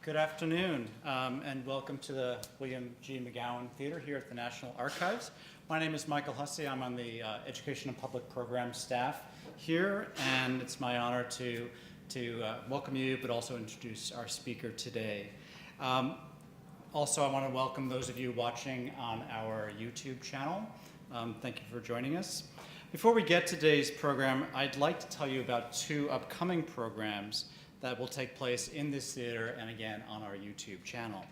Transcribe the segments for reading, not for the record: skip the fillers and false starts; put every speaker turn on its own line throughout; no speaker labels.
Good afternoon, and welcome to the William G. McGowan Theater here at the National Archives. My name is Michael Hussey. I'm on the Education and Public Programs staff here, and it's my honor to welcome you, but also introduce our speaker today. Also, I want to welcome those of you watching on our YouTube channel. Thank you for joining us. Before we get to today's program, I'd like to tell you about two upcoming programs that will take place in this theater and again on our YouTube channel.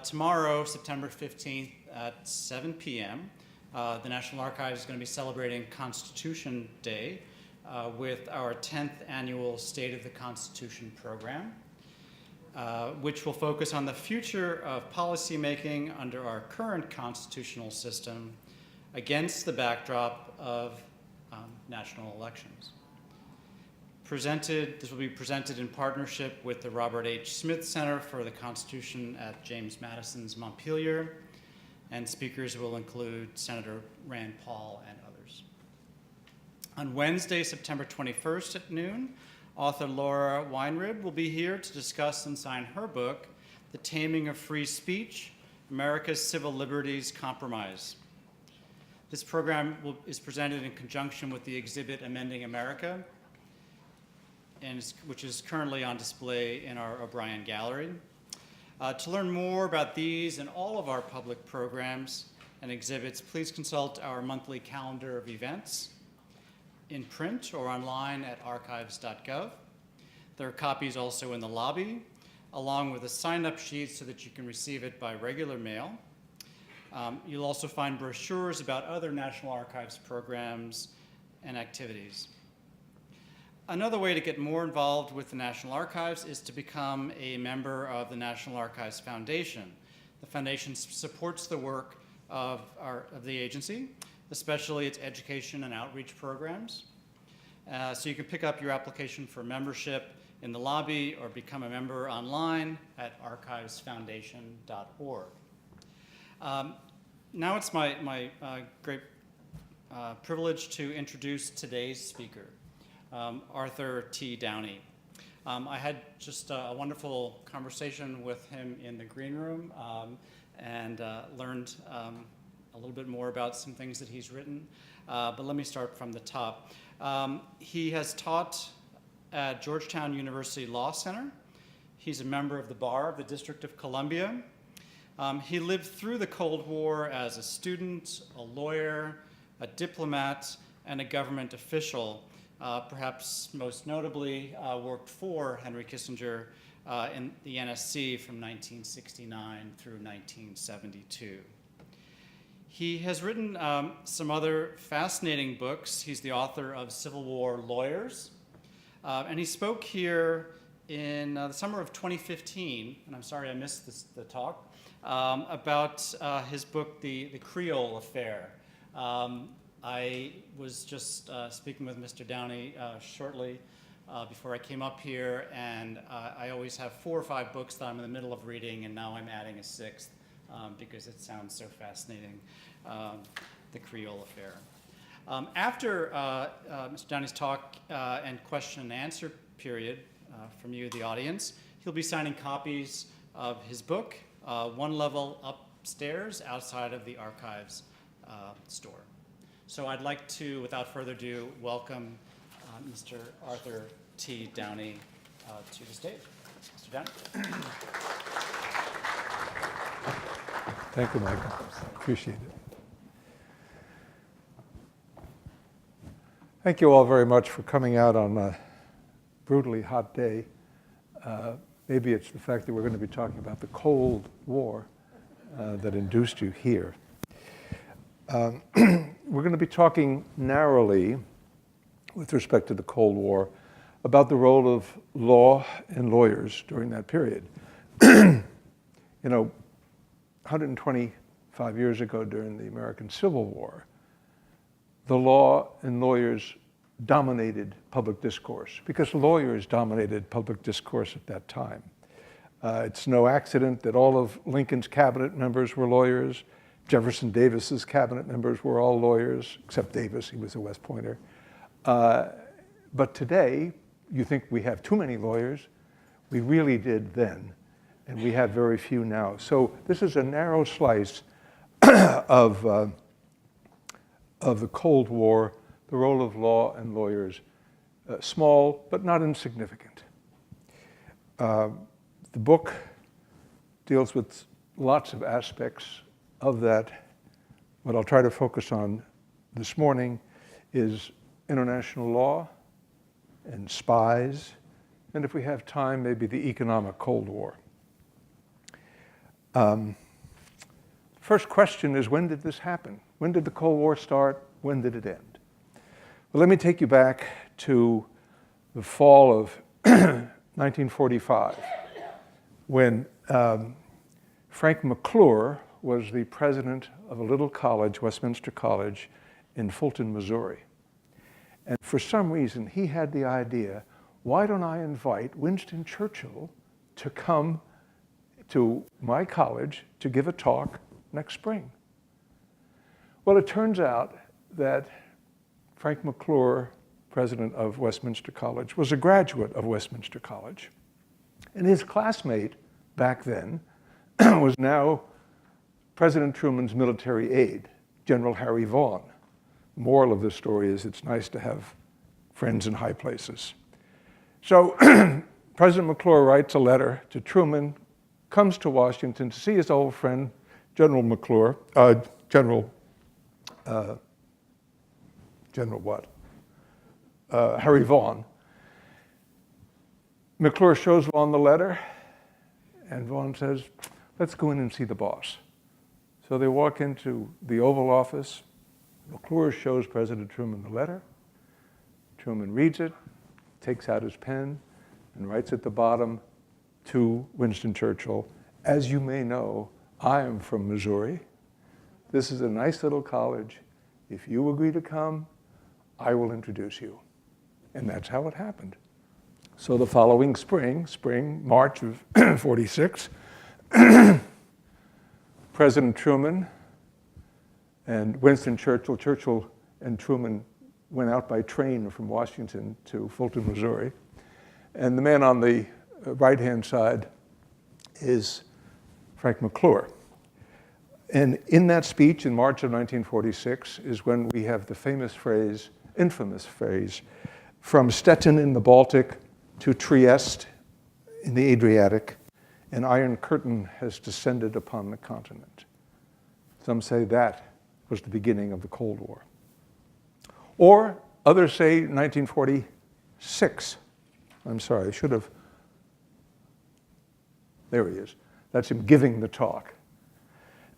Tomorrow, September 15th at 7 p.m., the National Archives is going to be celebrating Constitution Day with our 10th annual State of the Constitution program, which will focus on the future of policymaking under our current constitutional system against the backdrop of national elections. This will be presented in partnership with the Robert H. Smith Center for the Constitution at James Madison's Montpelier, and speakers will include Senator Rand Paul and others. On Wednesday, September 21st at noon, author Laura Weinrib will be here to discuss and sign her book, The Taming of Free Speech, America's Civil Liberties Compromise. This program is presented in conjunction with the exhibit Amending America, which is currently on display in our O'Brien Gallery. To learn more about these and all of our public programs and exhibits, please consult our monthly calendar of events in print or online at archives.gov. There are copies also in the lobby, along with a sign-up sheet so that you can receive it by regular mail. You'll also find brochures about other National Archives programs and activities. Another way to get more involved with the National Archives is to become a member of the National Archives Foundation. The foundation supports the work of the agency, especially its education and outreach programs. So you can pick up your application for membership in the lobby or become a member online at archivesfoundation.org. Now it's my great privilege to introduce today's speaker. Arthur T. Downey. I had just a wonderful conversation with him in the green room and learned a little bit more about some things that he's written. But let me start from the top. He has taught at Georgetown University Law Center. He's a member of the Bar of the District of Columbia. He lived through the Cold War as a student, a lawyer, a diplomat, and a government official. Perhaps most notably worked for Henry Kissinger in the NSC from 1969 through 1972. He has written some other fascinating books. He's the author of Civil War Lawyers, and he spoke here in the summer of 2015, and I'm sorry I missed the talk, about his book, The Creole Affair. I was just speaking with Mr. Downey shortly before I came up here, and I always have 4 or 5 books that I'm in the middle of reading, and now I'm adding a 6th because it sounds so fascinating, The Creole Affair. After Mr. Downey's talk and question and answer period from you, the audience, he'll be signing copies of his book, one level upstairs outside of the Archives store. So I'd like to, without further ado, welcome Mr. Arthur T. Downey to the stage. Mr. Downey.
Thank you, Michael. Appreciate it. Thank you all very much for coming out on a brutally hot day. Maybe it's the fact that we're going to be talking about the Cold War that induced you here. We're going to be talking narrowly, with respect to the Cold War, about the role of law and lawyers during that period. 125 years ago during the American Civil War, the law and lawyers dominated public discourse because lawyers dominated public discourse at that time. It's no accident that all of Lincoln's cabinet members were lawyers. Jefferson Davis's cabinet members were all lawyers, except Davis, he was a West Pointer. But today, you think we have too many lawyers. We really did then. and we have very few now. So this is a narrow slice of the Cold War, the role of law and lawyers, small but not insignificant. The book deals with lots of aspects of that. What I'll try to focus on this morning is international law and spies, and if we have time, maybe the economic Cold War. First question is, when did this happen? When did the Cold War start? When did it end? Well, let me take you back to the fall of 1945, when Frank McClure was the president of a little college, Westminster College, in Fulton, Missouri. And for some reason, he had the idea, why don't I invite Winston Churchill to come to my college to give a talk next spring? Well, it turns out that Frank McClure, president of Westminster College, was a graduate of Westminster College. And his classmate back then was now President Truman's military aide, General Harry Vaughan. The moral of this story is it's nice to have friends in high places. So President McClure writes a letter to Truman, comes to Washington to see his old friend, General McClure, Harry Vaughan. McClure shows Vaughan the letter, and Vaughan says, let's go in and see the boss. So they walk into the Oval Office. McClure shows President Truman the letter. Truman reads it, takes out his pen, and writes at the bottom to Winston Churchill, as you may know, I am from Missouri. This is a nice little college. If you agree to come, I will introduce you. And that's how it happened. So the following March of 46, President Truman and Winston Churchill and Truman went out by train from Washington to Fulton, Missouri. And the man on the right-hand side is Frank McClure. And in that speech in March of 1946 is when we have the infamous phrase, from Stettin in the Baltic to Trieste in the Adriatic, an iron curtain has descended upon the continent. Some say that was the beginning of the Cold War. Or others say 1946. I'm sorry, I should have. There he is. That's him giving the talk.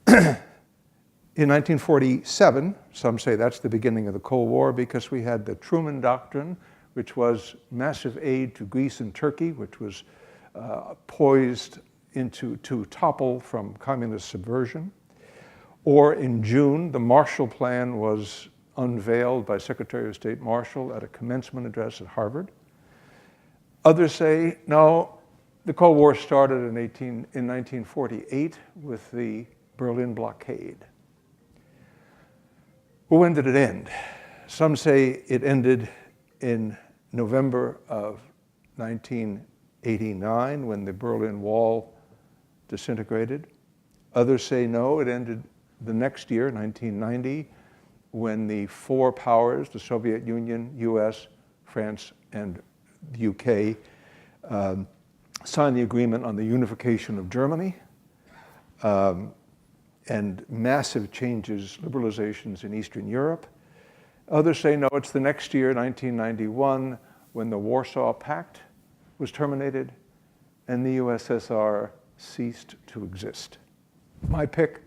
In 1947, some say that's the beginning of the Cold War because we had the Truman Doctrine, which was massive aid to Greece and Turkey, which was poised to topple from communist subversion. Or in June, the Marshall Plan was unveiled by Secretary of State Marshall at a commencement address at Harvard. Others say, no, the Cold War started in 1948 with the Berlin blockade. Well, when did it end? Some say it ended in November of 1989 when the Berlin Wall disintegrated. Others say no, it ended the next year, 1990, when the four powers, the Soviet Union, US, France, and the UK, signed the agreement on the unification of Germany, and massive changes, liberalizations in Eastern Europe. Others say, no, it's the next year, 1991, when the Warsaw Pact was terminated and the USSR ceased to exist. My pick,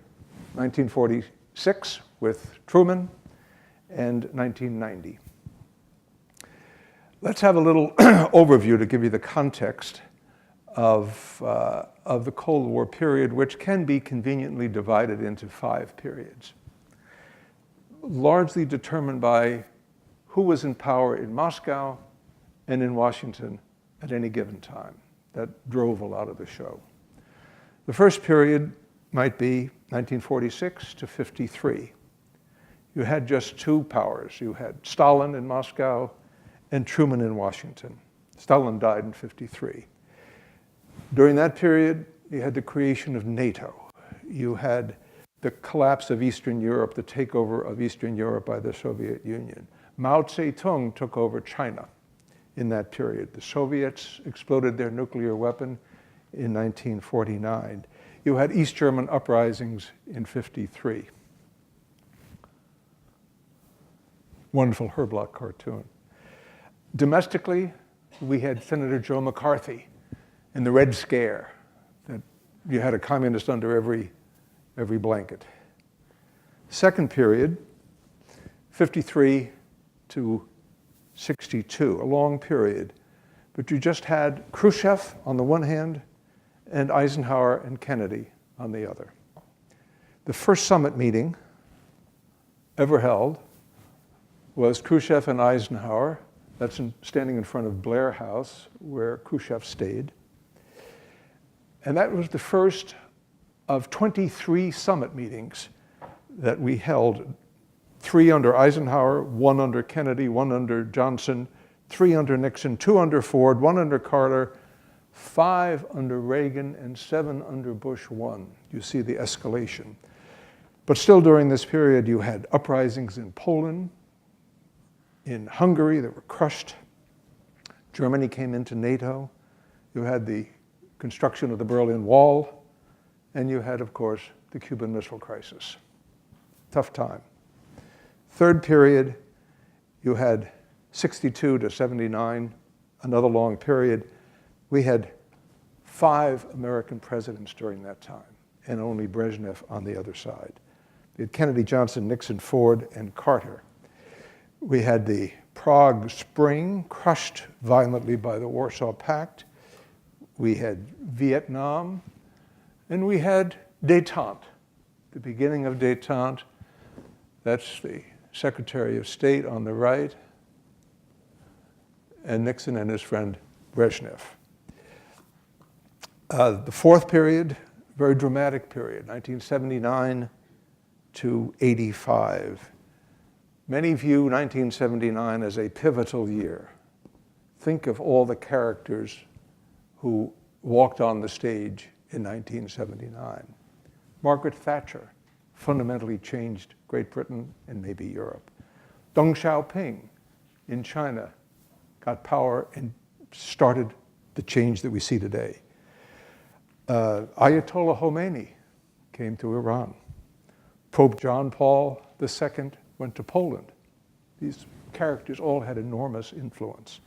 1946 with Truman, and 1990. Let's have a little overview to give you the context of the Cold War period, which can be conveniently divided into 5 periods, largely determined by who was in power in Moscow and in Washington at any given time. That drove a lot of the show. The first period might be 1946 to 53. You had just 2 powers. You had Stalin in Moscow and Truman in Washington. Stalin died in 53. During that period, You had the creation of NATO. You had the collapse of Eastern Europe, the takeover of Eastern Europe by the Soviet Union. Mao Zedong took over China in that period. The Soviets exploded their nuclear weapon in 1949. You had East German uprisings in 1953. Wonderful Herblock cartoon. Domestically, we had Senator Joe McCarthy and the Red Scare, that you had a communist under every blanket. Second period, 53 to 62, a long period. But you just had Khrushchev on the one hand and Eisenhower and Kennedy on the other. The first summit meeting ever held was Khrushchev and Eisenhower. That's standing in front of Blair House, where Khrushchev stayed. And that was the first of 23 summit meetings that we held. 3 under Eisenhower, 1 under Kennedy, 1 under Johnson, 3 under Nixon, 2 under Ford, 1 under Carter, 5 under Reagan, and 7 under Bush 1. You see the escalation. But still during this period, you had uprisings in Poland, in Hungary that were crushed. Germany came into NATO. You had the construction of the Berlin Wall. And you had, of course, the Cuban Missile Crisis. Tough time. Third period, you had 62 to 79, another long period. We had 5 American presidents during that time, and only Brezhnev on the other side. We had Kennedy, Johnson, Nixon, Ford, and Carter. We had the Prague Spring, crushed violently by the Warsaw Pact. We had Vietnam, and we had détente, the beginning of détente. That's the Secretary of State on the right, and Nixon and his friend Brezhnev. The fourth period, very dramatic period, 1979 to 85. Many view 1979 as a pivotal year. Think of all the characters who walked on the stage in 1979. Margaret Thatcher fundamentally changed Great Britain and maybe Europe. Deng Xiaoping in China got power and started the change that we see today. Ayatollah Khomeini came to Iran. Pope John Paul II went to Poland. These characters all had enormous influence.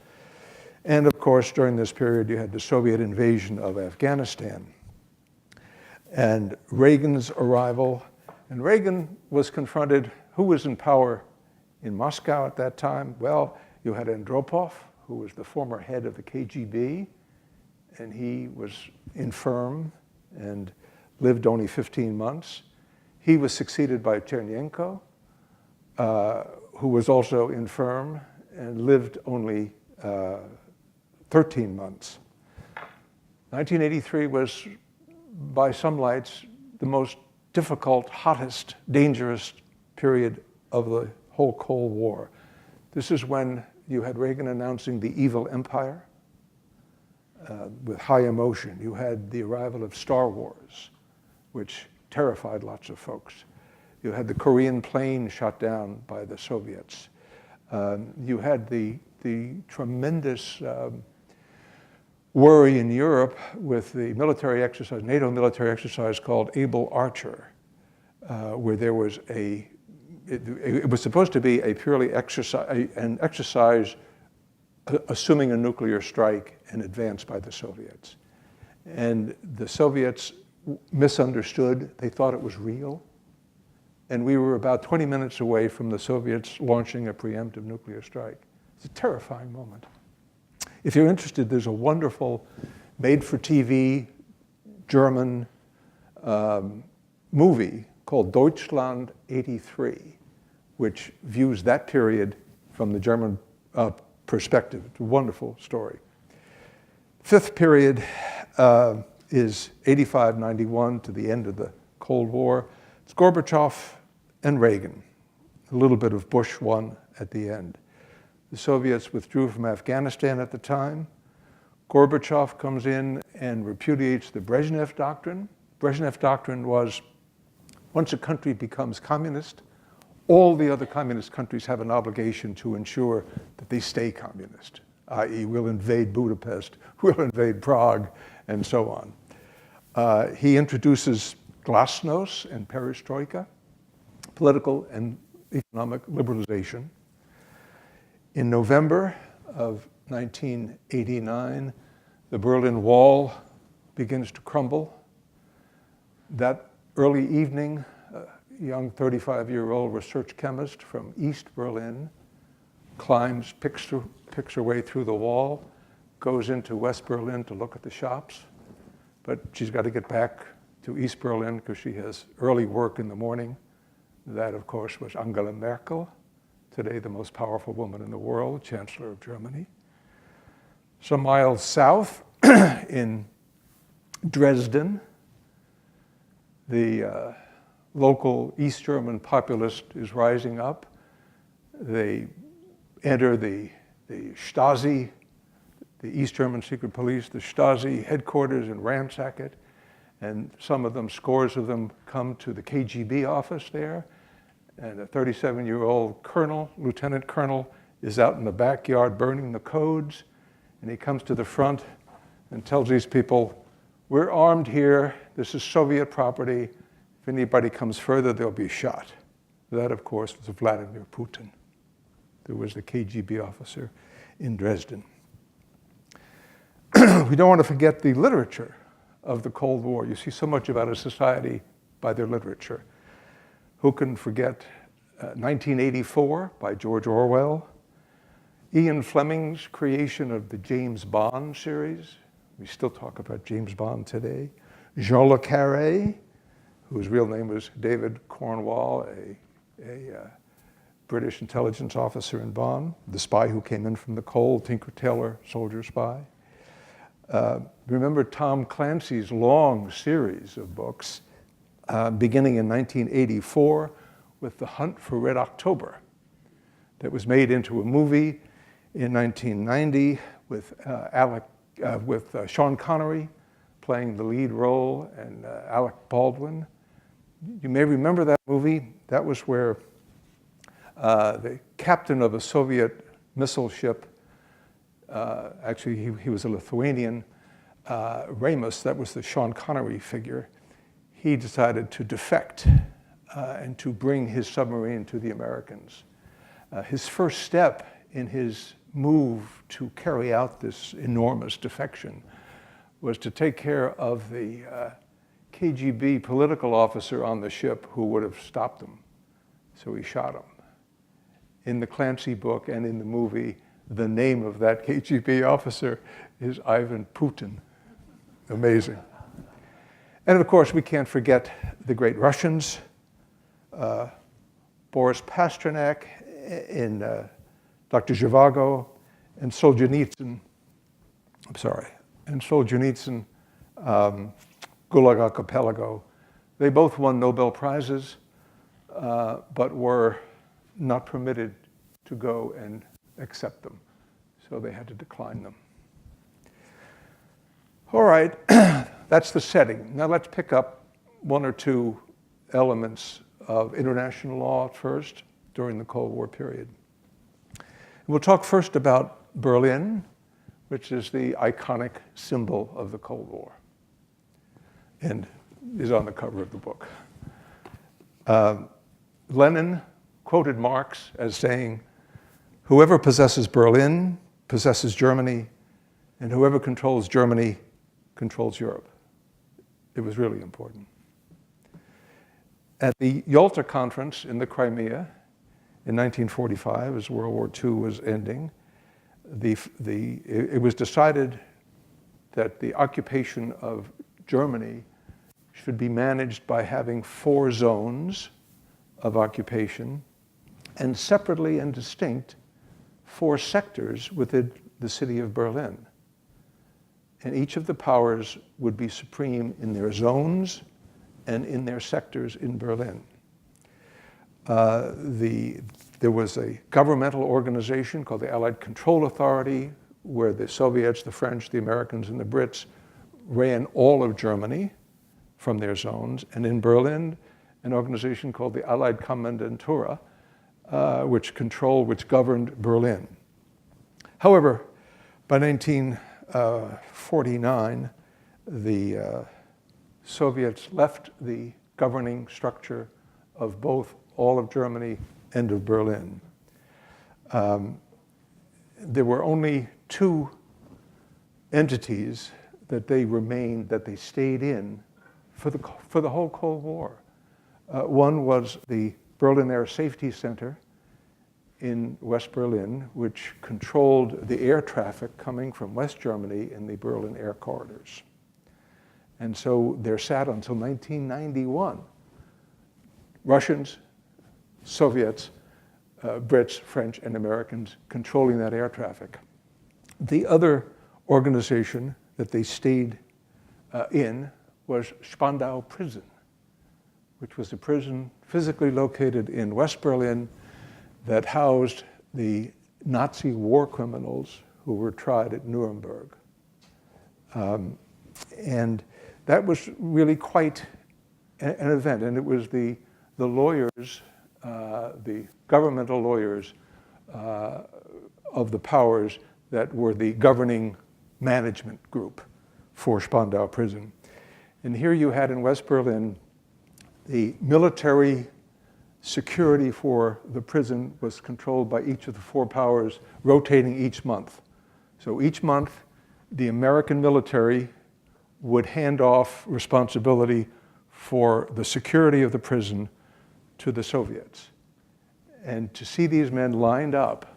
And of course, during this period, you had the Soviet invasion of Afghanistan and Reagan's arrival. And Reagan was confronted, who was in power in Moscow at that time? Well, you had Andropov, who was the former head of the KGB, and he was infirm and lived only 15 months. He was succeeded by Chernenko, who was also infirm and lived only 13 months. 1983 was, by some lights, the most difficult, hottest, dangerous period of the whole Cold War. This is when you had Reagan announcing the evil empire with high emotion. You had the arrival of Star Wars, which terrified lots of folks. You had the Korean plane shot down by the Soviets. You had the tremendous worry in Europe with the military exercise, NATO military exercise called Able Archer, where there was it was supposed to be a purely an exercise assuming a nuclear strike in advance by the Soviets. And the Soviets misunderstood. They thought it was real. And we were about 20 minutes away from the Soviets launching a preemptive nuclear strike. It's a terrifying moment. If you're interested, there's a wonderful made-for-TV German movie called Deutschland 83, which views that period from the German perspective. It's a wonderful story. Fifth period is 85-91 to the end of the Cold War. It's Gorbachev and Reagan, a little bit of Bush 1 at the end. The Soviets withdrew from Afghanistan at the time. Gorbachev comes in and repudiates the Brezhnev Doctrine. Brezhnev Doctrine was, once a country becomes communist, all the other communist countries have an obligation to ensure that they stay communist, i.e. we'll invade Budapest, we'll invade Prague, and so on. He introduces glasnost and perestroika, political and economic liberalization. In November of 1989, the Berlin Wall begins to crumble. That early evening, a young 35-year-old research chemist from East Berlin climbs, picks her way through the wall, goes into West Berlin to look at the shops, but she's got to get back to East Berlin because she has early work in the morning. That, of course, was Angela Merkel, today the most powerful woman in the world, Chancellor of Germany. Some miles south, in Dresden, the local East German populist is rising up. They enter the Stasi, the East German secret police, the Stasi headquarters, and ransack it. And some of them, scores of them, come to the KGB office there. And a 37-year-old colonel, lieutenant colonel, is out in the backyard burning the codes. And he comes to the front and tells these people, we're armed here. This is Soviet property. If anybody comes further, they'll be shot. That, of course, was Vladimir Putin, who was the KGB officer in Dresden. We don't want to forget the literature of the Cold War. You see so much about a society by their literature. Who can forget 1984 by George Orwell, Ian Fleming's creation of the James Bond series. We still talk about James Bond today. Jean le Carré, whose real name was David Cornwall, a British intelligence officer in Bonn, the spy who came in from the cold, Tinker Tailor Soldier Spy. Remember Tom Clancy's long series of books, beginning in 1984 with The Hunt for Red October, that was made into a movie in 1990 with Sean Connery playing the lead role and Alec Baldwin. You may remember that movie. That was where the captain of a Soviet missile ship, actually he was a Lithuanian, Ramus, that was the Sean Connery figure, he decided to defect and to bring his submarine to the Americans. His first step in his move to carry out this enormous defection was to take care of the KGB political officer on the ship who would have stopped him. So he shot him. In the Clancy book and in the movie, the name of that KGB officer is Ivan Putin. Amazing. And of course, we can't forget the great Russians. Boris Pasternak in Dr. Zhivago, and Solzhenitsyn, Gulag Archipelago. They both won Nobel Prizes, but were not permitted to go and accept them. So they had to decline them. All right, that's the setting. Now let's pick up one or two elements of international law first during the Cold War period. We'll talk first about Berlin, which is the iconic symbol of the Cold War and is on the cover of the book. Lenin quoted Marx as saying, "Whoever possesses Berlin possesses Germany, and whoever controls Germany controls Europe." It was really important. At the Yalta Conference in the Crimea in 1945, as World War II was ending, it was decided that the occupation of Germany should be managed by having 4 zones of occupation and separately and distinct 4 sectors within the city of Berlin. And each of the powers would be supreme in their zones and in their sectors in Berlin. There was a governmental organization called the Allied Control Authority, where the Soviets, the French, the Americans, and the Brits ran all of Germany from their zones, and in Berlin, an organization called the Allied Kommandantura, which governed Berlin. However, by 1949, the Soviets left the governing structure of both all of Germany and of Berlin. There were only two entities that they stayed in for the whole Cold War. One was the Berlin Air Safety Center in West Berlin, which controlled the air traffic coming from West Germany in the Berlin air corridors. And so there sat until 1991 Russians, Soviets, Brits, French, and Americans controlling that air traffic. The other organization that they stayed in was Spandau Prison, which was a prison physically located in West Berlin that housed the Nazi war criminals who were tried at Nuremberg. And that was really quite an event, and it was the lawyers, the governmental lawyers of the powers that were the governing management group for Spandau Prison. And here you had in West Berlin, the military security for the prison was controlled by each of the four powers, rotating each month. So each month, the American military would hand off responsibility for the security of the prison to the Soviets. And to see these men lined up,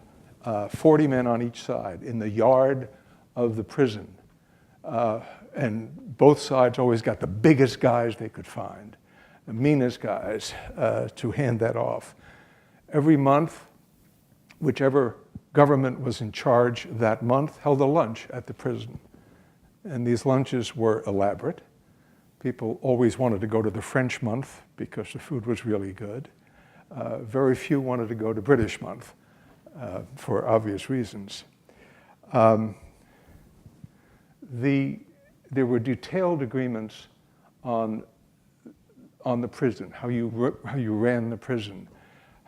40 men on each side, in the yard of the prison, and both sides always got the biggest guys they could find, the meanest guys, to hand that off. Every month, whichever government was in charge that month held a lunch at the prison. And these lunches were elaborate. People always wanted to go to the French month because the food was really good. Very few wanted to go to British month for obvious reasons. There were detailed agreements on the prison, how you ran the prison,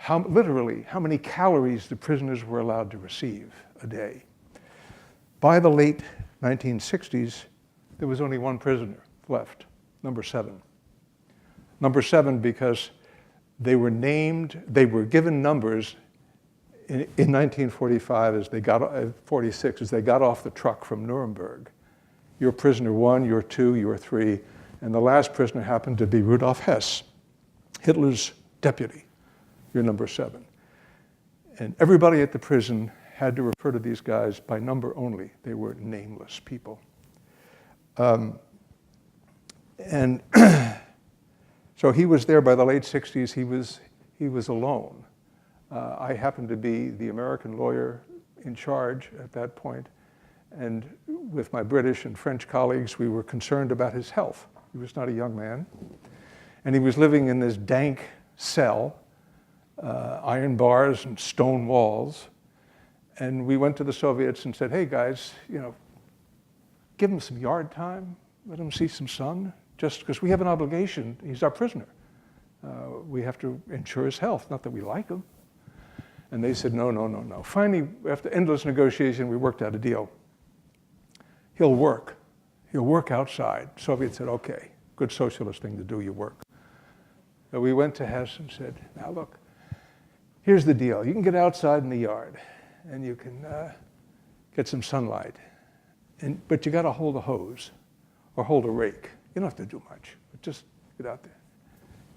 literally how many calories the prisoners were allowed to receive a day. By the late 1960s, there was only one prisoner left, number 7. Number 7 because they were given numbers in 1945 46 as they got off the truck from Nuremberg. You're prisoner 1, you're 2, you're 3, and the last prisoner happened to be Rudolf Hess, Hitler's deputy. You're number 7. And everybody at the prison had to refer to these guys by number only. They were nameless people. And so he was there by the late 60s. He was alone. I happened to be the American lawyer in charge at that point, and with my British and French colleagues, we were concerned about his health. He was not a young man, and he was living in this dank cell, iron bars and stone walls. And we went to the Soviets and said, hey guys, give him some yard time, let him see some sun, just because we have an obligation. He's our prisoner. We have to ensure his health, not that we like him. And they said, no. Finally, after endless negotiation, we worked out a deal. He'll work outside. Soviets said, okay, good socialist thing to do, you work. So we went to Hess and said, now look, here's the deal. You can get outside in the yard and you can get some sunlight, but you got to hold a hose or hold a rake. You don't have to do much, but just get out there.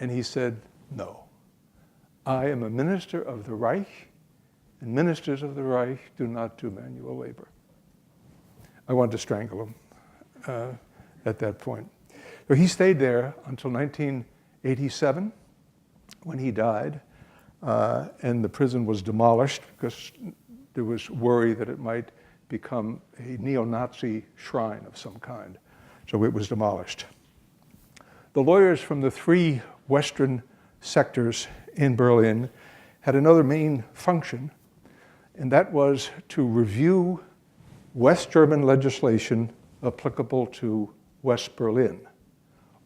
And he said, no, I am a minister of the Reich, and ministers of the Reich do not do manual labor. I wanted to strangle him at that point. So he stayed there until 1987, when he died, and the prison was demolished because there was worry that it might become a neo-Nazi shrine of some kind. So it was demolished. The lawyers from the 3 western sectors in Berlin had another main function, and that was to review West German legislation applicable to West Berlin.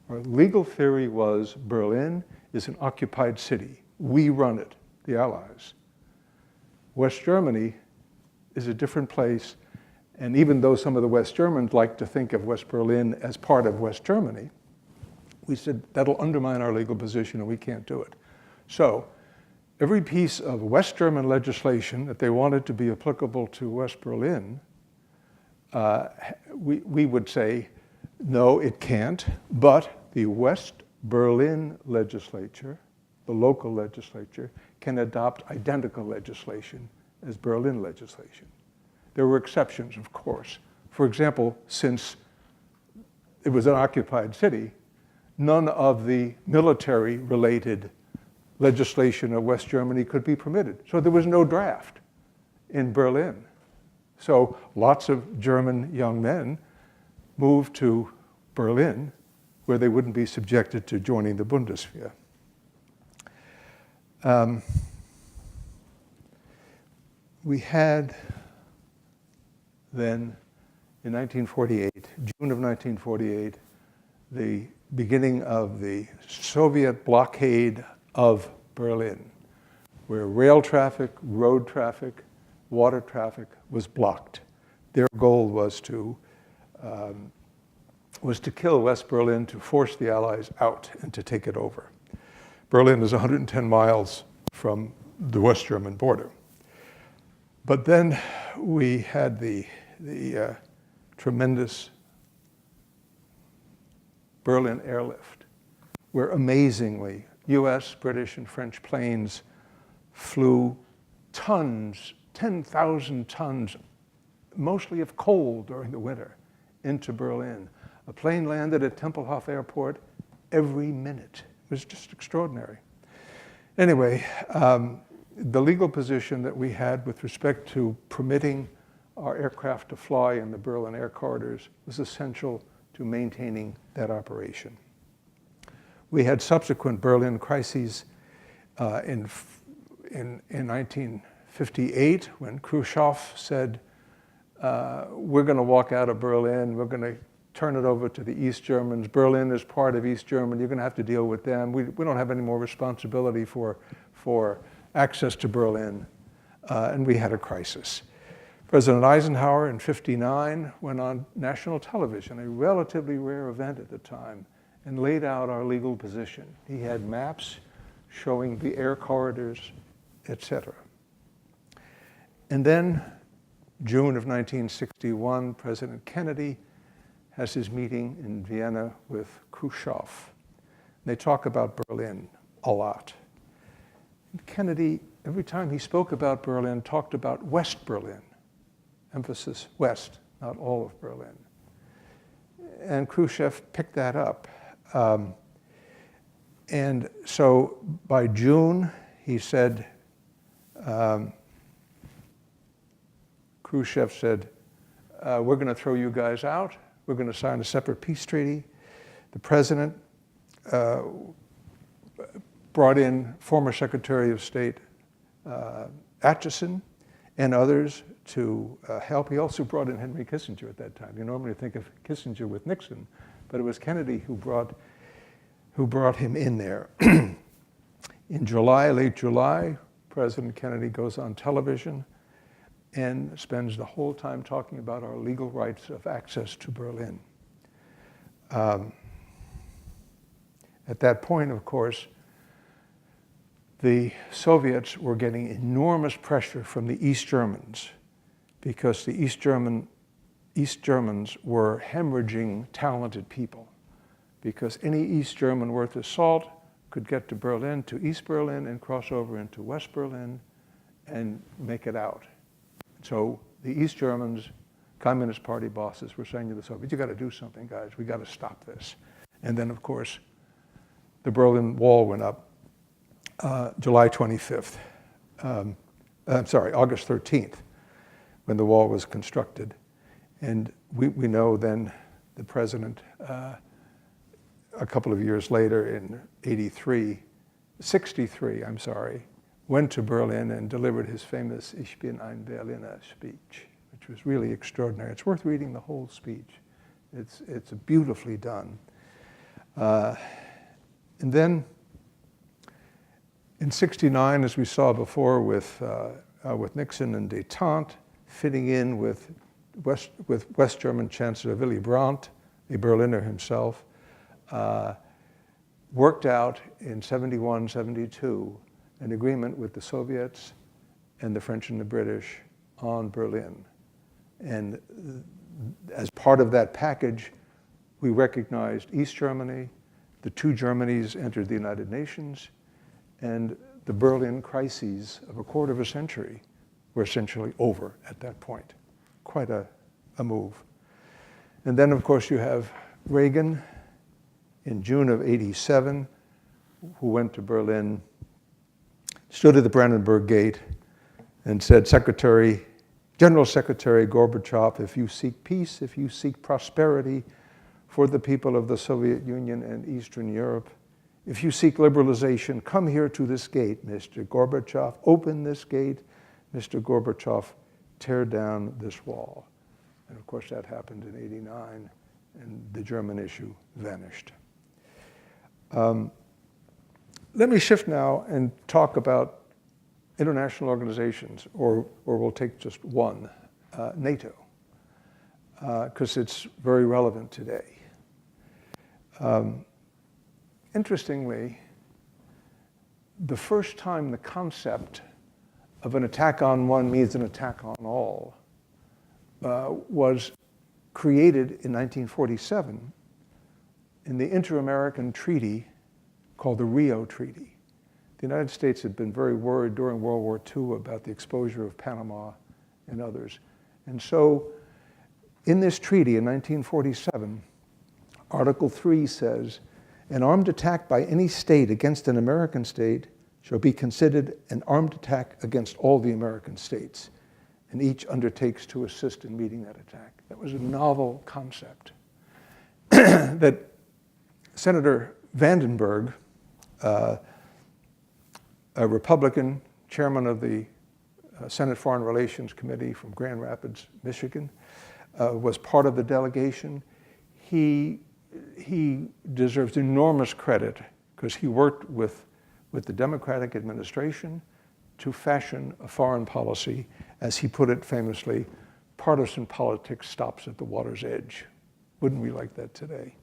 Our legal theory was Berlin is an occupied city. We run it, the Allies. West Germany is a different place, and even though some of the West Germans like to think of West Berlin as part of West Germany, we said that'll undermine our legal position and we can't do it. So every piece of West German legislation that they wanted to be applicable to West Berlin, we would say, no, it can't, but the West Berlin legislature, the local legislature, can adopt identical legislation as Berlin legislation. There were exceptions, of course. For example, since it was an occupied city, none of the military-related legislation of West Germany could be permitted. So there was no draft in Berlin. So lots of German young men moved to Berlin, where they wouldn't be subjected to joining the Bundeswehr. We had then, in 1948, June of 1948, the beginning of the Soviet blockade of Berlin, where rail traffic, road traffic, water traffic was blocked. Their goal was to kill West Berlin, to force the Allies out and to take it over. Berlin is 110 miles from the West German border. But then we had the tremendous Berlin airlift, where amazingly US, British, and French planes flew tons, 10,000 tons, mostly of coal during the winter, into Berlin. A plane landed at Tempelhof Airport every minute. It was just extraordinary. Anyway, the legal position that we had with respect to permitting our aircraft to fly in the Berlin air corridors was essential to maintaining that operation. We had subsequent Berlin crises in 1958 when Khrushchev said, we're going to walk out of Berlin, we're going to turn it over to the East Germans. Berlin is part of East Germany, you're going to have to deal with them. We don't have any more responsibility for access to Berlin, and we had a crisis. President Eisenhower in '59 went on national television, a relatively rare event at the time, and laid out our legal position. He had maps showing the air corridors, etc. And then, June of 1961, President Kennedy has his meeting in Vienna with Khrushchev. They talk about Berlin a lot. And Kennedy, every time he spoke about Berlin, talked about West Berlin. Emphasis West, not all of Berlin. And Khrushchev picked that up. And so by June, he said, Khrushchev said, we're going to throw you guys out. We're going to sign a separate peace treaty. The president brought in former Secretary of State Acheson and others to help. He also brought in Henry Kissinger at that time. You normally think of Kissinger with Nixon, but it was Kennedy who brought him in there. In July, late July, President Kennedy goes on television and spends the whole time talking about our legal rights of access to Berlin. At that point, of course, the Soviets were getting enormous pressure from the East Germans because the East Germans were hemorrhaging talented people, because any East German worth his salt could get to Berlin, to East Berlin, and cross over into West Berlin and make it out. So the East Germans, Communist Party bosses, were saying to the Soviets, you got to do something, guys. We got to stop this. And then, of course, the Berlin Wall went up July 25th. August 13th, when the wall was constructed. And we know then the president, a couple of years later in 63, went to Berlin and delivered his famous Ich bin ein Berliner speech, which which was really extraordinary. It's worth reading the whole speech. It's beautifully done. And then in '69, as we saw before with Nixon and détente, fitting in with West German Chancellor Willy Brandt, a Berliner himself, worked out in '71, '72 an agreement with the Soviets and the French and the British on Berlin. And as part of that package, we recognized East Germany, the two Germanys entered the United Nations, and the Berlin crises of a quarter of a century were essentially over at that point. Quite a move. And then, of course, you have Reagan in June of '87, who went to Berlin, stood at the Brandenburg Gate, and said, General Secretary Gorbachev, if you seek peace, if you seek prosperity for the people of the Soviet Union and Eastern Europe, if you seek liberalization, come here to this gate, Mr. Gorbachev. Open this gate, Mr. Gorbachev. Tear down this wall. And of course, that happened in '89, and the German issue vanished. Let me shift now and talk about international organizations, or we'll take just one, NATO, because it's very relevant today. Interestingly, the first time the concept of an attack on one means an attack on all was created in 1947 in the Inter-American Treaty called the Rio Treaty. The United States had been very worried during World War II about the exposure of Panama and others. And so in this treaty in 1947, Article 3 says, an armed attack by any state against an American state shall be considered an armed attack against all the American states, and each undertakes to assist in meeting that attack. That was a novel concept that Senator Vandenberg, a Republican chairman of the Senate Foreign Relations Committee from Grand Rapids, Michigan, was part of the delegation. He deserves enormous credit because he worked with the Democratic administration to fashion a foreign policy, as he put it famously, partisan politics stops at the water's edge. Wouldn't we like that today?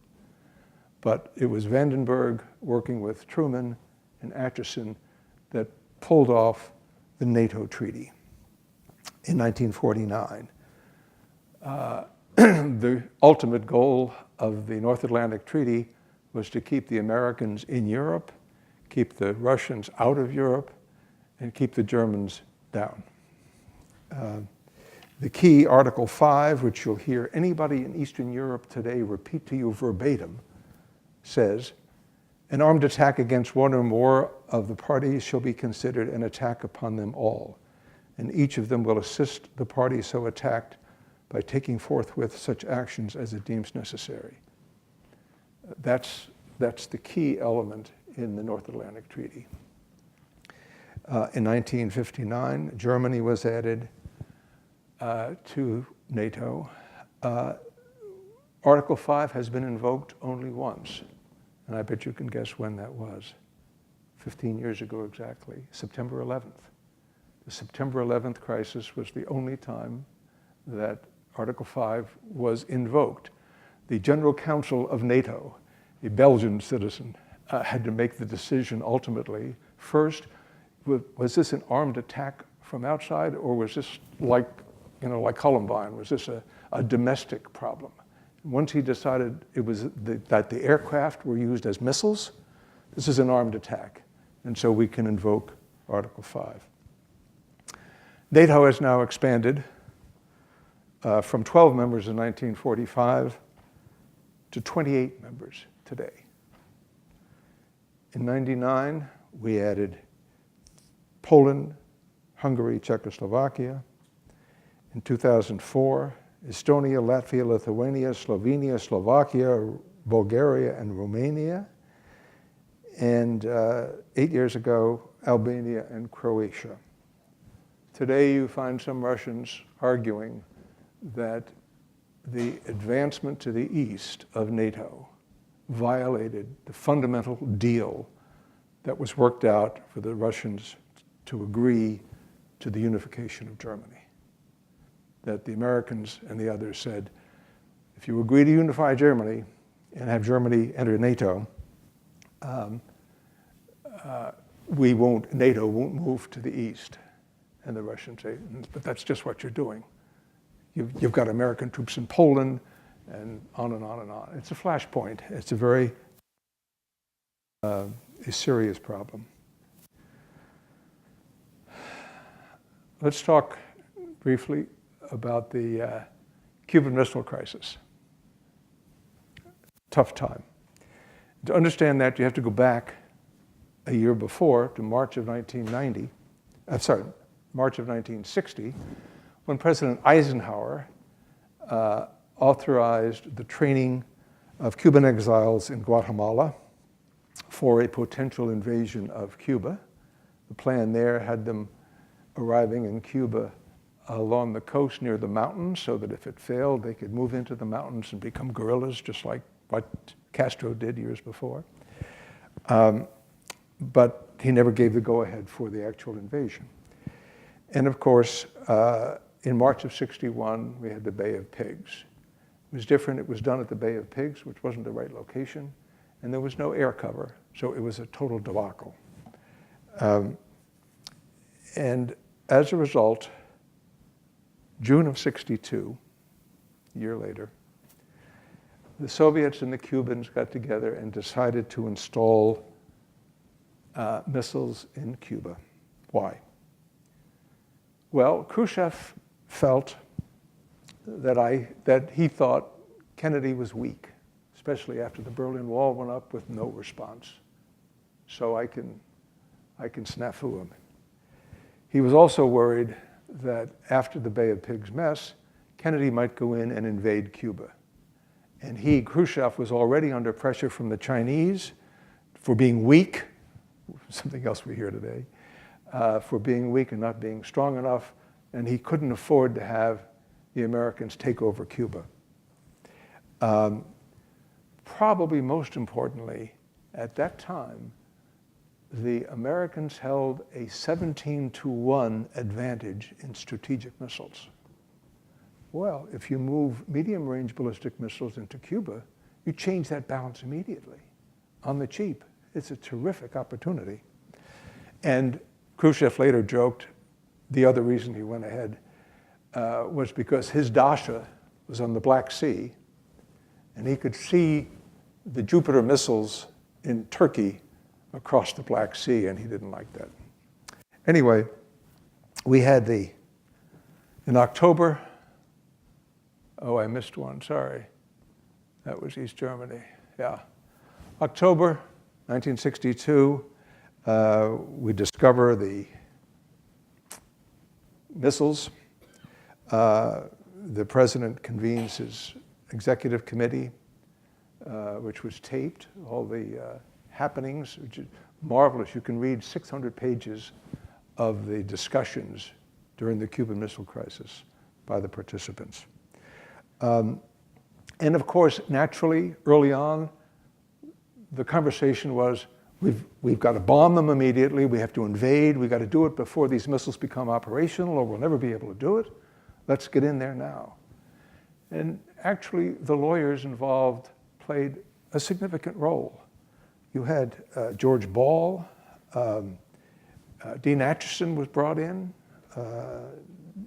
But it was Vandenberg working with Truman and Atchison that pulled off the NATO treaty in 1949. The ultimate goal of the North Atlantic Treaty was to keep the Americans in Europe, keep the Russians out of Europe, and keep the Germans down. The key Article 5, which you'll hear anybody in Eastern Europe today repeat to you verbatim, says, an armed attack against one or more of the parties shall be considered an attack upon them all, and each of them will assist the party so attacked by taking forthwith such actions as it deems necessary. That's the key element in the North Atlantic Treaty. In 1959, Germany was added to NATO. Article 5 has been invoked only once, and I bet you can guess when that was. 15 years ago exactly, September 11th. The September 11th crisis was the only time that Article 5 was invoked. The General Council of NATO, a Belgian citizen, had to make the decision ultimately. First, was this an armed attack from outside, or was this like Columbine? Was this a domestic problem? Once he decided it was that the aircraft were used as missiles, this is an armed attack, and so we can invoke Article 5. NATO has now expanded from 12 members in 1945 to 28 members today. In '99, we added Poland, Hungary, Czechoslovakia. In 2004, Estonia, Latvia, Lithuania, Slovenia, Slovakia, Bulgaria, and Romania. And 8 years ago, Albania and Croatia. Today, you find some Russians arguing that the advancement to the east of NATO violated the fundamental deal that was worked out for the Russians to agree to the unification of Germany. That the Americans and the others said, if you agree to unify Germany and have Germany enter NATO, NATO won't move to the east. And the Russians say, but that's just what you're doing. You've got American troops in Poland, and on and on and on. It's a flashpoint. It's a very a serious problem. Let's talk briefly about the Cuban Missile Crisis. Tough time. To understand that, you have to go back a year before to March of 1960, when President Eisenhower authorized the training of Cuban exiles in Guatemala for a potential invasion of Cuba. The plan there had them arriving in Cuba along the coast near the mountains, so that if it failed, they could move into the mountains and become guerrillas, just like what Castro did years before. But he never gave the go-ahead for the actual invasion. And of course, in March of '61, we had the Bay of Pigs. It was different. It was done at the Bay of Pigs, which wasn't the right location, and there was no air cover, so it was a total debacle. And as a result, June of '62, a year later, the Soviets and the Cubans got together and decided to install missiles in Cuba. Why? Well, Khrushchev felt that he thought Kennedy was weak, especially after the Berlin Wall went up with no response. So I can snafu him. He was also worried that after the Bay of Pigs mess, Kennedy might go in and invade Cuba. And Khrushchev, was already under pressure from the Chinese for being weak, something else we hear today, for being weak and not being strong enough, and he couldn't afford to have the Americans take over Cuba. Probably most importantly, at that time, the Americans held a 17-1 advantage in strategic missiles. Well, if you move medium-range ballistic missiles into Cuba, you change that balance immediately on the cheap. It's a terrific opportunity. And Khrushchev later joked the other reason he went ahead was because his Dasha was on the Black Sea, and he could see the Jupiter missiles in Turkey across the Black Sea, and he didn't like that. Anyway, we had in October, oh, I missed one, sorry. That was East Germany, yeah. October 1962, we discover the missiles. The president convenes his executive committee, which was taped, all the happenings, which is marvelous. You can read 600 pages of the discussions during the Cuban Missile Crisis by the participants. And of course, naturally, early on, the conversation was, we've got to bomb them immediately, we have to invade, we've got to do it before these missiles become operational, or we'll never be able to do it. Let's get in there now. And actually, the lawyers involved played a significant role. You had George Ball, Dean Acheson was brought in,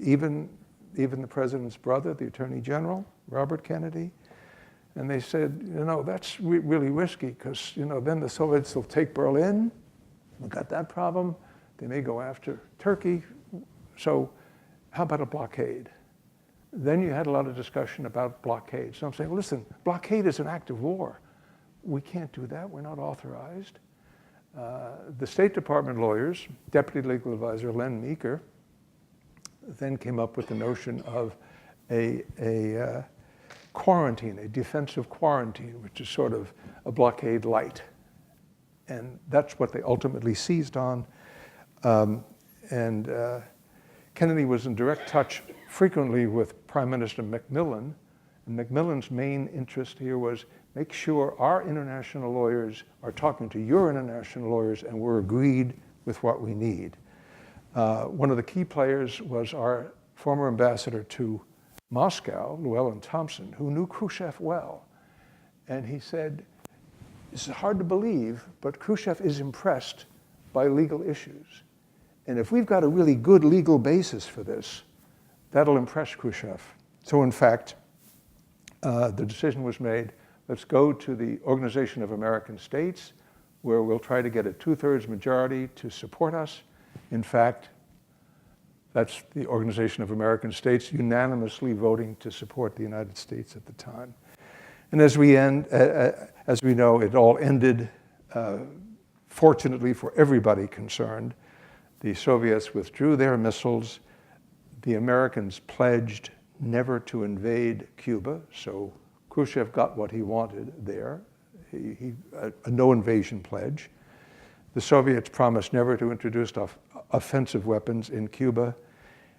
even the president's brother, the Attorney General, Robert Kennedy. And they said, that's really risky because, then the Soviets will take Berlin. We've got that problem. They may go after Turkey. So how about a blockade? Then you had a lot of discussion about blockade. So I'm saying, listen, blockade is an act of war. We can't do that. We're not authorized. The State Department lawyers, Deputy Legal Advisor Len Meeker, then came up with the notion of a quarantine, a defensive quarantine, which is sort of a blockade light. And that's what they ultimately seized on. Kennedy was in direct touch frequently with Prime Minister Macmillan. And Macmillan's main interest here was make sure our international lawyers are talking to your international lawyers and we're agreed with what we need. One of the key players was our former ambassador to Moscow, Llewellyn Thompson, who knew Khrushchev well. And he said, this is hard to believe, but Khrushchev is impressed by legal issues. And if we've got a really good legal basis for this, that'll impress Khrushchev. So in fact, the decision was made, let's go to the Organization of American States, where we'll try to get a 2/3 majority to support us. In fact, that's the Organization of American States unanimously voting to support the United States at the time. And as we know, it all ended, fortunately for everybody concerned. The Soviets withdrew their missiles. The Americans pledged never to invade Cuba, so Khrushchev got what he wanted there, a no invasion pledge. The Soviets promised never to introduce offensive weapons in Cuba,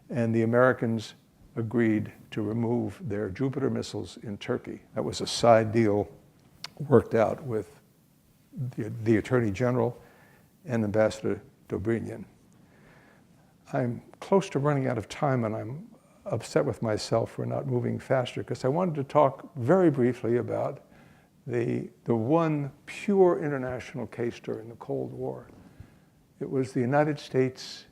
and the Americans agreed to remove their Jupiter missiles in Turkey. That was a side deal worked out with the Attorney General and Ambassador Dobrynin. I'm close to running out of time, and I'm upset with myself for not moving faster, because I wanted to talk very briefly about the one pure international case during the Cold War. It was the United States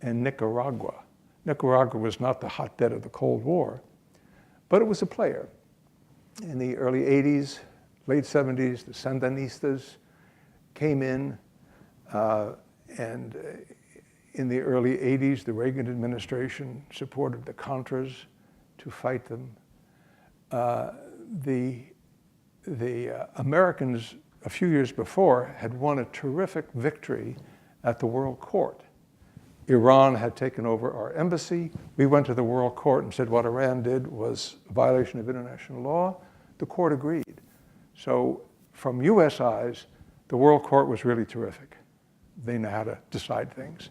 and Nicaragua. Nicaragua was not the hotbed of the Cold War, but it was a player. In the early 80s, late 70s, the Sandinistas came in, and in the early 80s, the Reagan administration supported the Contras to fight them. The Americans, a few years before, had won a terrific victory at the World Court. Iran had taken over our embassy. We went to the World Court and said what Iran did was a violation of international law. The court agreed. So from US eyes, the World Court was really terrific. They know how to decide things.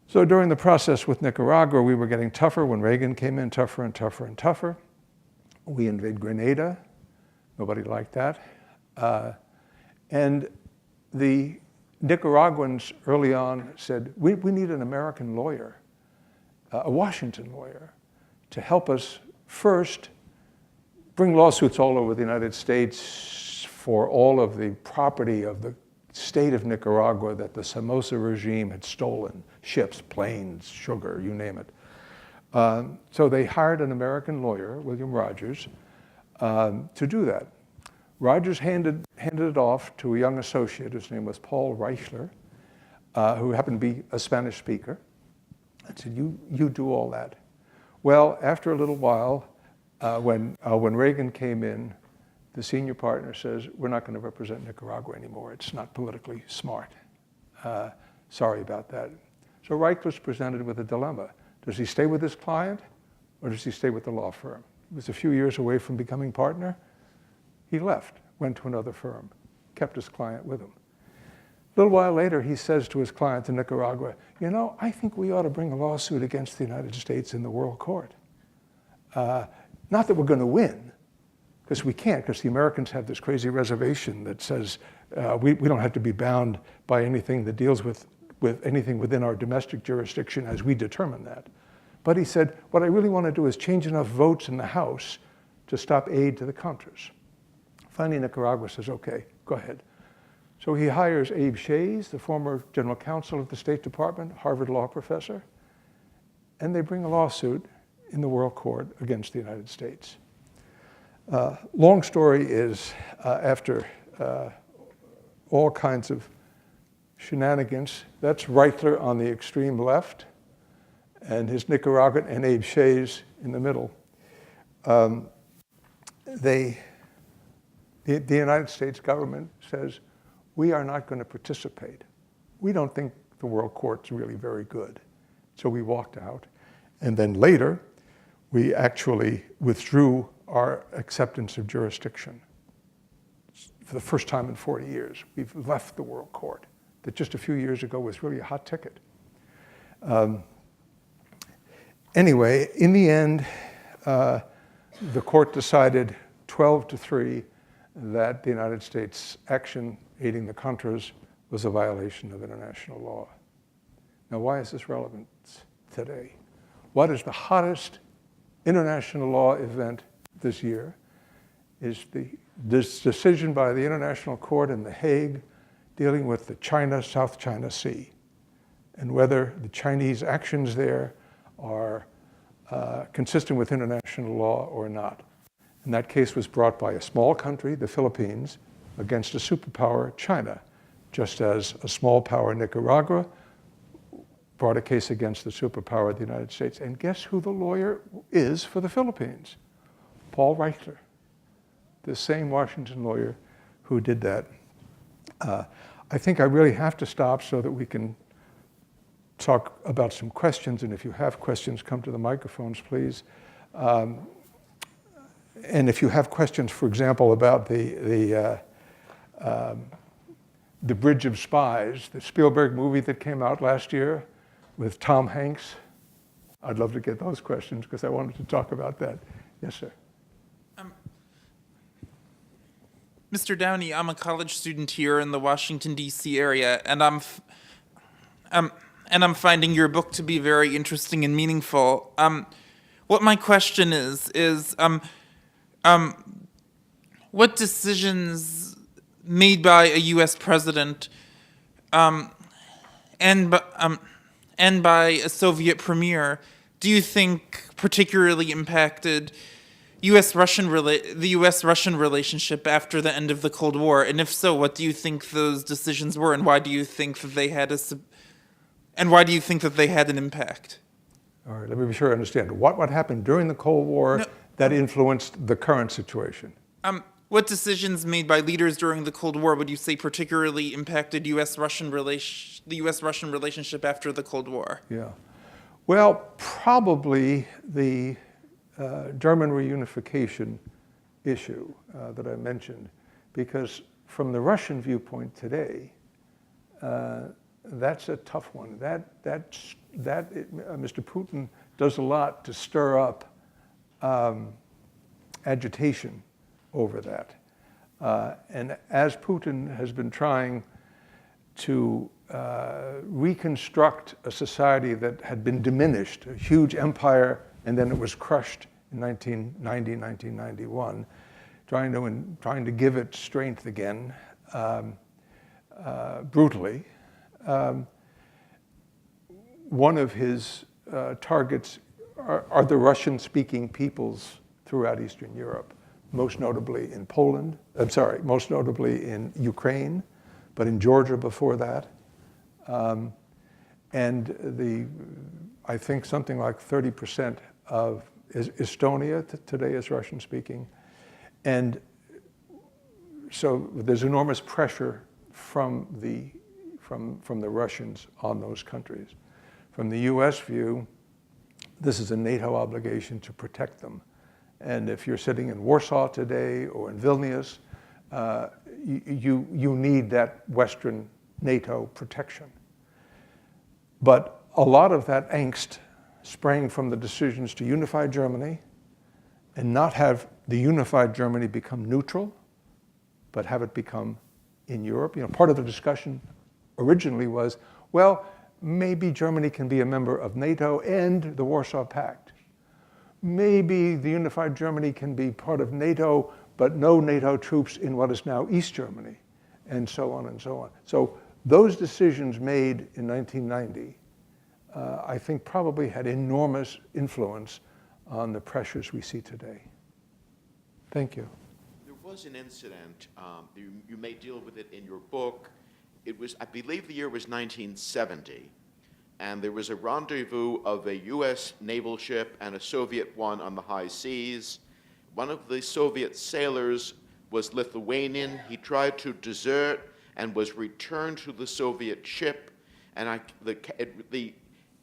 So during the process with Nicaragua, we were getting tougher. When Reagan came in, tougher and tougher and tougher. We invade Grenada. Nobody liked that. And the Nicaraguans early on said, we need an American lawyer, a Washington lawyer, to help us first bring lawsuits all over the United States for all of the property of the state of Nicaragua that the Somoza regime had stolen, ships, planes, sugar, you name it. So they hired an American lawyer, William Rogers, to do that. Rogers handed it off to a young associate, whose name was Paul Reichler, who happened to be a Spanish speaker, and said, you do all that. Well, after a little while, when Reagan came in, the senior partner says, we're not going to represent Nicaragua anymore. It's not politically smart. Sorry about that. So Reich was presented with a dilemma. Does he stay with his client, or does he stay with the law firm? He was a few years away from becoming partner. He left, went to another firm, kept his client with him. A little while later, he says to his client in Nicaragua, you know, I think we ought to bring a lawsuit against the United States in the World Court. Not that we're going to win, because we can't, because the Americans have this crazy reservation that says we don't have to be bound by anything that deals with anything within our domestic jurisdiction as we determine that. But he said, what I really want to do is change enough votes in the House to stop aid to the Contras. Finally, Nicaragua says, okay, go ahead. So he hires Abe Shays, the former general counsel of the State Department, Harvard law professor, and they bring a lawsuit in the World Court against the United States. Long story is, after all kinds of shenanigans, that's Reichler on the extreme left, and his Nicaraguan, and Abe Shays in the middle. The United States government says, we are not going to participate. We don't think the World Court's really very good. So we walked out. And then later, we actually withdrew our acceptance of jurisdiction. For the first time in 40 years, we've left the World Court, that just a few years ago was really a hot ticket. Anyway, in the end, the court decided 12-3 that the United States action aiding the Contras was a violation of international law. Now, why is this relevant today? What is the hottest international law event this year? Is this decision by the International Court in The Hague dealing with the South China Sea, and whether the Chinese actions there are consistent with international law or not. And that case was brought by a small country, the Philippines, against a superpower, China, just as a small power, Nicaragua, brought a case against the superpower, the United States. And guess who the lawyer is for the Philippines? Paul Reichler, the same Washington lawyer who did that. I think I really have to stop so that we can talk about some questions, and if you have questions, come to the microphones, please. And if you have questions, for example, about the Bridge of Spies, the Spielberg movie that came out last year with Tom Hanks, I'd love to get those questions because I wanted to talk about that. Yes, sir.
Mr. Downey, I'm a college student here in the Washington, D.C. area, and I'm finding your book to be very interesting and meaningful. What my question is what decisions made by a U.S. president and by a Soviet premier do you think particularly impacted the U.S.-Russian relationship after the end of the Cold War? And if so, what do you think those decisions were, and why do you think that they had an impact?
All right, let me be sure I understand. What happened during the Cold War that influenced the current situation?
What decisions made by leaders during the Cold War would you say particularly impacted the U.S.-Russian relationship after the Cold War?
Yeah. Well, probably the German reunification issue that I mentioned, because from the Russian viewpoint today, that's a tough one. Mr. Putin does a lot to stir up agitation over that. And as Putin has been trying to reconstruct a society that had been diminished, a huge empire, and then it was crushed in 1990, 1991, trying to give it strength again, brutally. One of his targets are the Russian-speaking peoples throughout Eastern Europe, most notably in most notably in Ukraine, but in Georgia before that. And I think something like 30% of Estonia today is Russian-speaking. And so there's enormous pressure from the Russians on those countries. From the US view, this is a NATO obligation to protect them. And if you're sitting in Warsaw today or in Vilnius, you need that Western NATO protection. But a lot of that angst sprang from the decisions to unify Germany and not have the unified Germany become neutral, but have it become in Europe. You know, part of the discussion originally was, well, maybe Germany can be a member of NATO and the Warsaw Pact. Maybe the unified Germany can be part of NATO, but no NATO troops in what is now East Germany, and so on and so on. So those decisions made in 1990, I think probably had enormous influence on the pressures we see today. Thank you.
There was an incident, you may deal with it in your book. It was, I believe the year was 1970, and there was a rendezvous of a US naval ship and a Soviet one on the high seas. One of the Soviet sailors was Lithuanian. He tried to desert and was returned to the Soviet ship, and the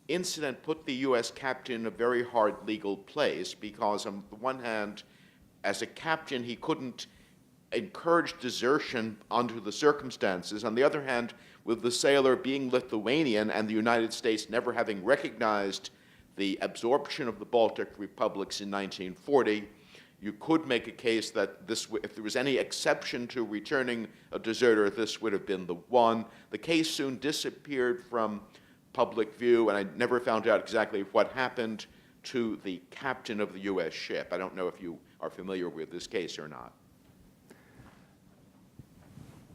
incident put the US captain in a very hard legal place because on the one hand, as a captain, he couldn't encourage desertion under the circumstances. On the other hand, with the sailor being Lithuanian and the United States never having recognized the absorption of the Baltic republics in 1940, you could make a case that this, if there was any exception to returning a deserter, this would have been the one. The case soon disappeared from public view, and I never found out exactly what happened to the captain of the U.S. ship. I don't know if you are familiar with this case or not.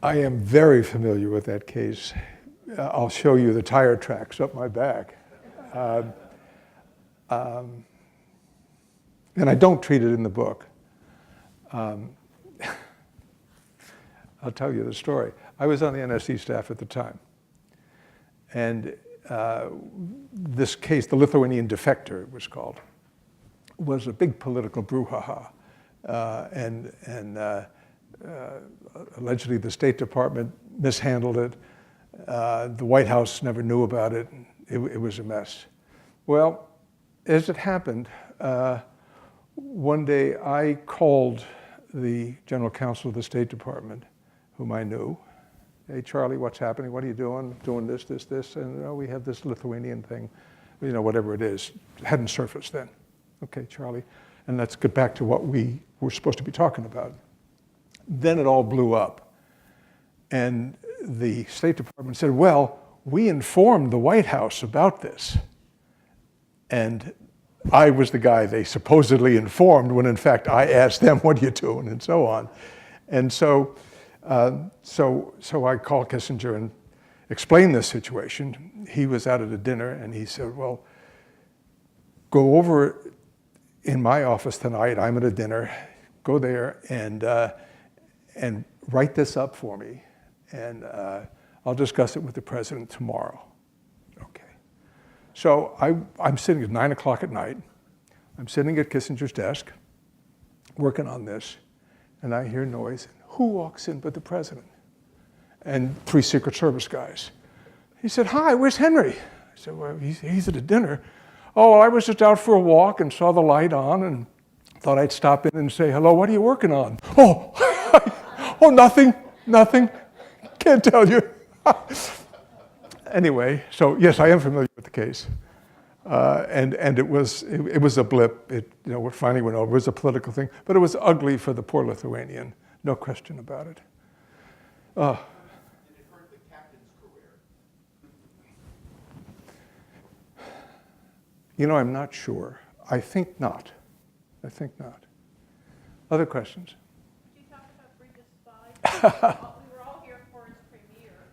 I am very familiar with that case. I'll show you the tire tracks up my back. And I don't treat it in the book. I'll tell you the story. I was on the NSC staff at the time. And this case, the Lithuanian defector, it was called, was a big political brouhaha. Allegedly the State Department mishandled it. The White House never knew about it. It was a mess. Well, as it happened, one day I called the general counsel of the State Department, whom I knew. Hey, Charlie, what's happening? What are you doing? Doing this, this, this. And we have this Lithuanian thing, whatever it is. It hadn't surfaced then. Okay, Charlie. And let's get back to what we were supposed to be talking about. Then it all blew up. And the State Department said, well, we informed the White House about this. And I was the guy they supposedly informed when in fact I asked them, what are you doing, and so on. And so I called Kissinger and explained this situation. He was out at a dinner and he said, well, go over in my office tonight, I'm at a dinner, go there and write this up for me, and I'll discuss it with the president tomorrow. Okay. So I'm sitting at 9 o'clock at night. I'm sitting at Kissinger's desk, working on this, and I hear noise. Who walks in but the president? And 3 Secret Service guys. He said, hi, where's Henry? I said, well, he's at a dinner. Oh, well, I was just out for a walk and saw the light on and thought I'd stop in and say, hello, what are you working on? Oh, oh, nothing. Can't tell you. Anyway, so yes, I am familiar with the case. And it was a blip. It finally went over. It was a political thing, but it was ugly for the poor Lithuanian. No question about it.
Did it hurt the captain's career?
I'm not sure. I think not. Other questions?
Could you talk about Bridges Spies? We were all here for its premiere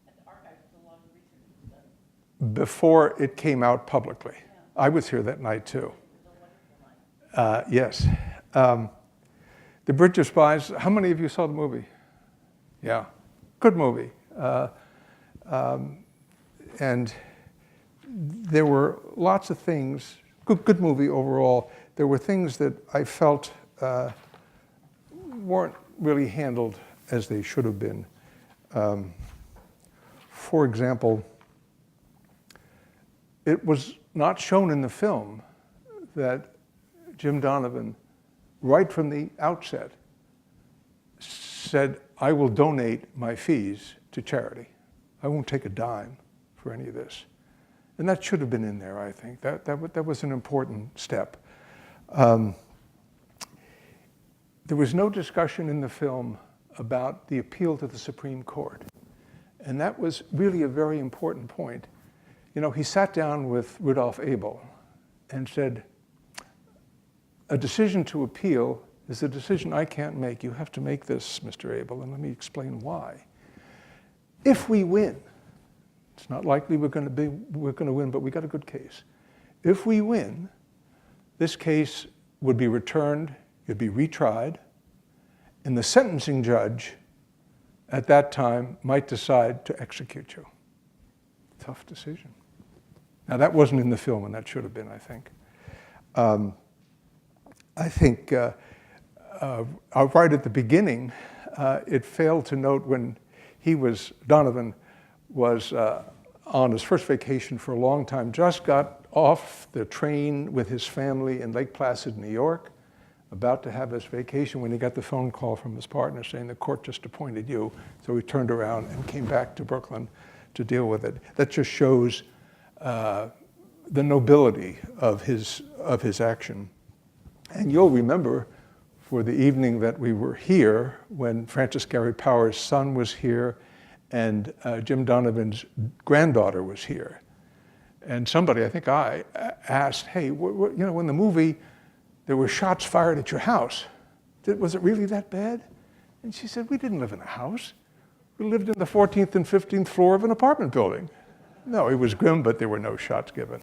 at the archives. A lot of research was done.
Before it came out publicly.
Yeah.
I was here that night too.
It was a wonderful night.
Yes. The Bridge of Spies, how many of you saw the movie? Yeah, good movie. And there were lots of things, good movie overall. There were things that I felt weren't really handled as they should have been. For example, it was not shown in the film that Jim Donovan, right from the outset, said, I will donate my fees to charity. I won't take a dime for any of this. And that should have been in there, I think. That was an important step. There was no discussion in the film about the appeal to the Supreme Court. And that was really a very important point. He sat down with Rudolf Abel and said, a decision to appeal is a decision I can't make. You have to make this, Mr. Abel, and let me explain why. If we win, it's not likely we're going to win, but we got a good case. If we win, this case would be returned, it'd be retried, and the sentencing judge at that time might decide to execute you. Tough decision. Now that wasn't in the film, and that should have been, I think. I think right at the beginning, it failed to note when Donovan was on his first vacation for a long time, just got off the train with his family in Lake Placid, New York, about to have his vacation when he got the phone call from his partner saying the court just appointed you. So he turned around and came back to Brooklyn to deal with it. That just shows the nobility of his action. And you'll remember for the evening that we were here, when Francis Gary Powers' son was here and Jim Donovan's granddaughter was here. And somebody, I think I, asked, hey, in the movie, there were shots fired at your house. Was it really that bad? And she said, we didn't live in a house. We lived in the 14th and 15th floor of an apartment building. No, it was grim, but there were no shots given.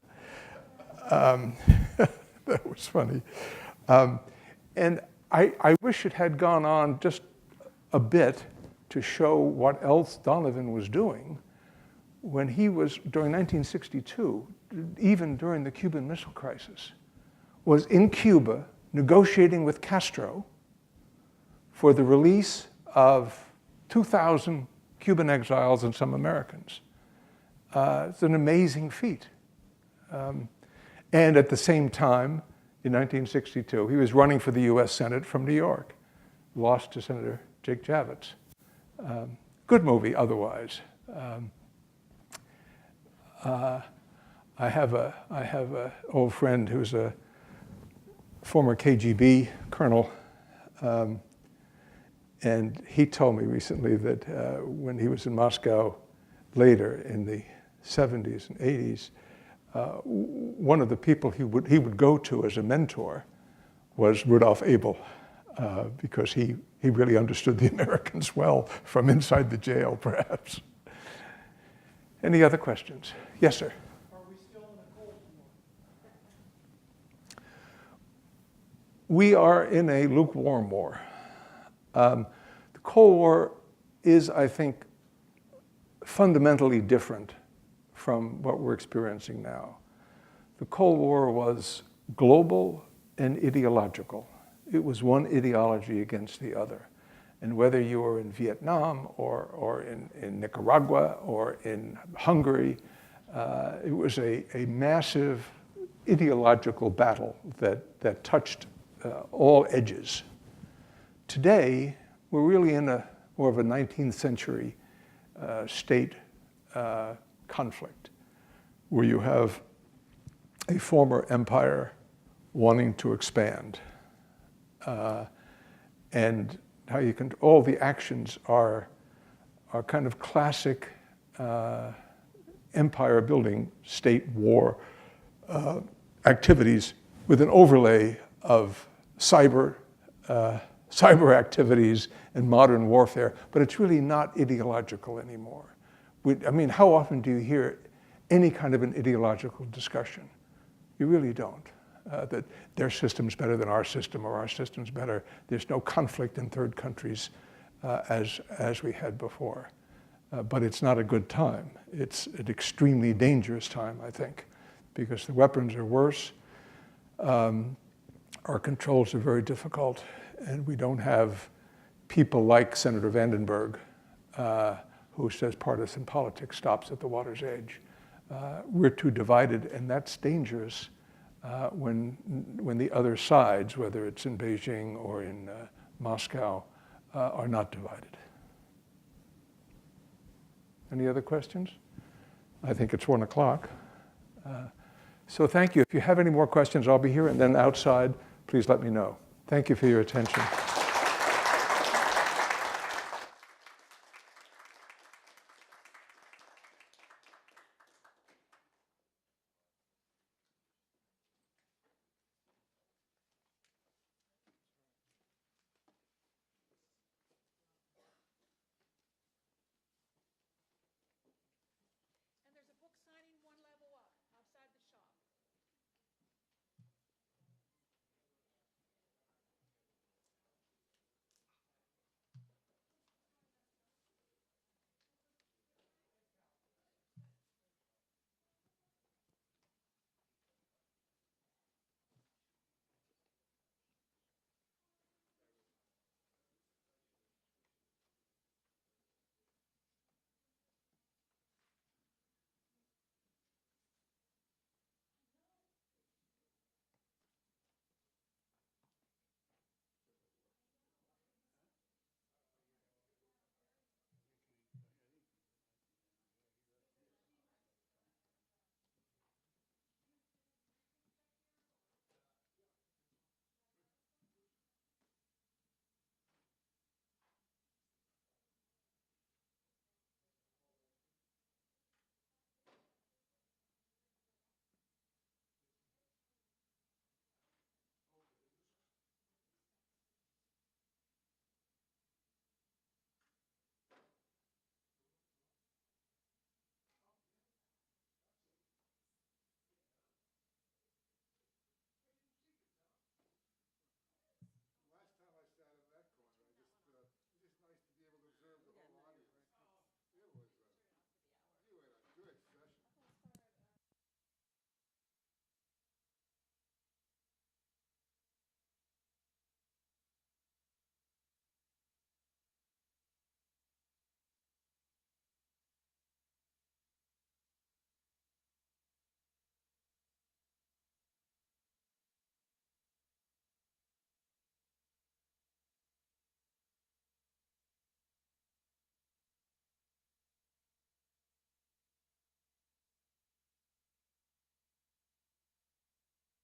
That was funny. And I wish it had gone on just a bit to show what else Donovan was doing when he was, during 1962, even during the Cuban Missile Crisis, was in Cuba negotiating with Castro for the release of 2,000 Cuban exiles and some Americans. It's an amazing feat. And at the same time, in 1962, he was running for the US Senate from New York, lost to Senator Jake Javits. Good movie otherwise. I have a old friend who's a former KGB colonel, and he told me recently that when he was in Moscow later in the 70s and 80s, one of the people he would go to as a mentor was Rudolf Abel, because he really understood the Americans well from inside the jail, perhaps. Any other questions? Yes, sir.
Are we still in the Cold War?
We are in a lukewarm war. The Cold War is, I think, fundamentally different from what we're experiencing now. The Cold War was global and ideological. It was one ideology against the other. And whether you were in Vietnam or in Nicaragua or in Hungary, it was a massive ideological battle that touched all edges. Today, we're really in more of a 19th century state conflict, where you have a former empire wanting to expand. And how you can, all the actions are kind of classic empire building, state war activities with an overlay of cyber activities and modern warfare, but it's really not ideological anymore. I mean, how often do you hear any kind of an ideological discussion? You really don't. That their system's better than our system, or our system's better. There's no conflict in third countries as we had before. But it's not a good time. It's an extremely dangerous time, I think, because the weapons are worse. Our controls are very difficult, and we don't have people like Senator Vandenberg, who says partisan politics stops at the water's edge. We're too divided, and that's dangerous when the other sides, whether it's in Beijing or in Moscow, are not divided. Any other questions? I think it's 1 o'clock. So thank you. If you have any more questions, I'll be here, and then outside, please let me know. Thank you for your attention.